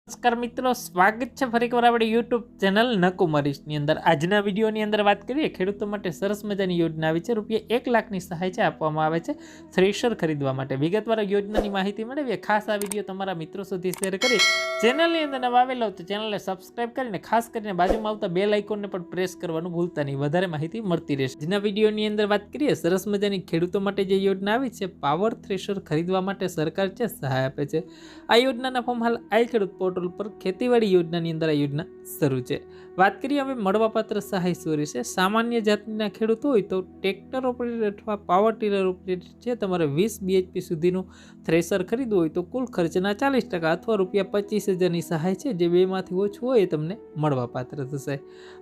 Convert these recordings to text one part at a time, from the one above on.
નમસ્કાર મિત્રો, સ્વાગત છે ફરી એકવાર આપણી યુટ્યુબ ચેનલ નકુમરીશની અંદર। આજના વિડીયોની અંદર વાત કરીએ ખેડૂતો માટે સરસ મજાની યોજના આવી છે। રૂપિયા 1 લાખની સહાય છે આપવામાં આવે છે થ્રેશર ખરીદવા માટે। વિગતવાર યોજનાની માહિતી મેળવીએ। ખાસ આ વિડીયો તમારા મિત્રો સુધી શેર કરી ચેનલની અંદર નવા આવેલા તો ચેનલને સબસ્ક્રાઇબ કરીને ખાસ કરીને બાજુમાં આવતા બેલ આઇકોનને પણ પ્રેસ કરવાનું ભૂલતા નહીં, વધારે માહિતી મળતી રહેશે। આજના વિડીયોની અંદર વાત કરીએ સરસ મજાની ખેડૂતો માટે જે યોજના આવી છે, પાવર થ્રેશર ખરીદવા માટે સરકાર છે સહાય આપે છે। આ યોજનાના ફોર્મ હાલ આઈ ખેડૂત પોર્ટલ પર ખેતીવાડી યોજનાની અંદર આ યોજના શરૂ છે। વાત કરીએ હવે મળવાપાત્ર સહાય શું રહેશે। સામાન્ય જાતિના ખેડૂતો હોય તો ટ્રેક્ટર ઓપરેટર અથવા પાવર ટીલર ઓપરેટર છે તમારે 20 BHP સુધીનું થ્રેશર ખરીદવું હોય તો કુલ ખર્ચના 40% અથવા રૂપિયા 25,000ની સહાય છે, જે બેમાંથી ઓછું હોય એ તમને મળવાપાત્ર થશે।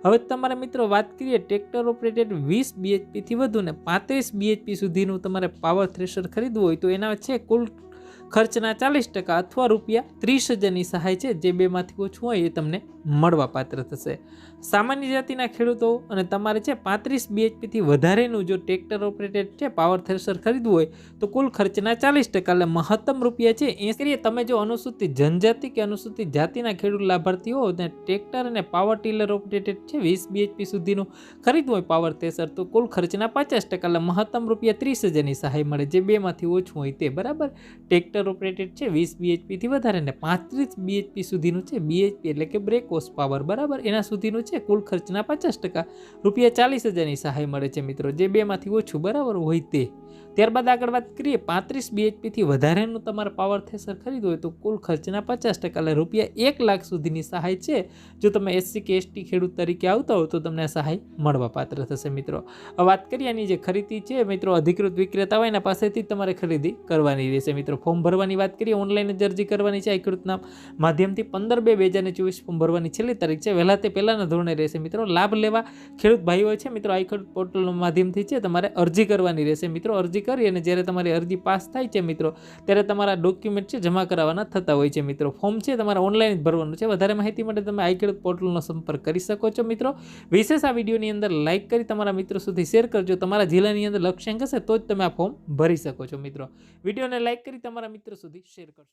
હવે તમારા મિત્રો વાત કરીએ ટ્રેક્ટર ઓપરેટેડ 20 BHP થી વધુ ને 35 BHP સુધીનું તમારે પાવર થ્રેશર ખરીદવું હોય તો એના છે કુલ ખર્ચના 40% અથવા રૂપિયા 30,000ની સહાય છે, જે બેમાંથી ઓછું હોય એ તમને મળવાપાત્ર થશે। સામાન્ય જાતિના ખેડૂતો અને તમારે છે 35 BHP થી વધારેનું જો ટ્રેક્ટર ઓપરેટેડ છે પાવર થ્રેશર ખરીદવું હોય તો કુલ ખર્ચના 40% એટલે મહત્તમ રૂપિયા છે 80। તમે જો અનુસૂચિત જનજાતિ કે અનુસૂચિત જાતિના ખેડૂત લાભાર્થી હો અને ટ્રેક્ટર અને પાવર ટીલર ઓપરેટેડ છે 20 BHP સુધીનું ખરીદવું હોય પાવર થ્રેશર તો કુલ ખર્ચના 50% એટલે મહત્તમ રૂપિયા 30,000ની સહાય મળે, જે બેમાંથી ઓછું હોય તે બરાબર। ટ્રેક્ટર ઓપરેટેડ છે 20 BHP થી વધારે ને 35 BHP સુધીનું છે BHP એટલે કે બ્રેક હોર્સ પાવર બરાબર, એના સુધીનું છે કુલ ખર્ચના 50% રૂપિયા 40,000ની સહાય મળે છે મિત્રો, જે બેમાંથી ઓછું બરાબર હોય તે। ત્યારબાદ આગળ વાત કરીએ 35 BHP થી વધારેનું તમારે પાવર થ્રેશર ખરીદવું હોય તો કુલ ખર્ચના 50% એટલે રૂપિયા 1 લાખ સુધીની સહાય છે। જો તમે SC કે ST ખેડૂત તરીકે આવતા હો તો તમને આ સહાય મળવાપાત્ર થશે મિત્રો। વાત કરીએ આની જે ખરીદી છે મિત્રો અધિકૃત વિક્રેતા હોય એના પાસેથી તમારે ખરીદી કરવાની રહેશે મિત્રો। ફોર્મ ભરવાની વાત કરીએ ઓનલાઈન જ અરજી કરવાની છે। આ ખેડૂતના માધ્યમથી 15/2/2024 ફોર્મ ભરવાની છેલ્લી તારીખ છે, વહેલા તે પહેલાના ધોરણે રહેશે મિત્રો। લાભ લેવા ખેડૂત ભાઈઓ છે મિત્રો આ ખેડૂત પોર્ટલના માધ્યમથી છે તમારે અરજી કરવાની રહેશે મિત્રો। અરજી કરી અને જ્યારે તમારી અરજી પાસ થાય છે મિત્રો ત્યારે તમારા ડોક્યુમેન્ટ છે જમા કરાવવાના થતા હોય છે મિત્રો। ફોર્મ છે તમારે ઓનલાઈન જ ભરવાનું છે। વધારે માહિતી માટે તમે આ ખેડૂત પોર્ટલનો સંપર્ક કરી શકો છો મિત્રો। વિશેષ આ વિડીયોની અંદર લાઇક કરી તમારા મિત્રો સુધી શેર કરજો। તમારા જિલ્લાની અંદર લક્ષ્યાંક હશે તો જ તમે આ ફોર્મ ભરી શકો છો મિત્રો। વિડીયોને લાઇક કરી તમારા મિત્રો સુધી શેર કરજો।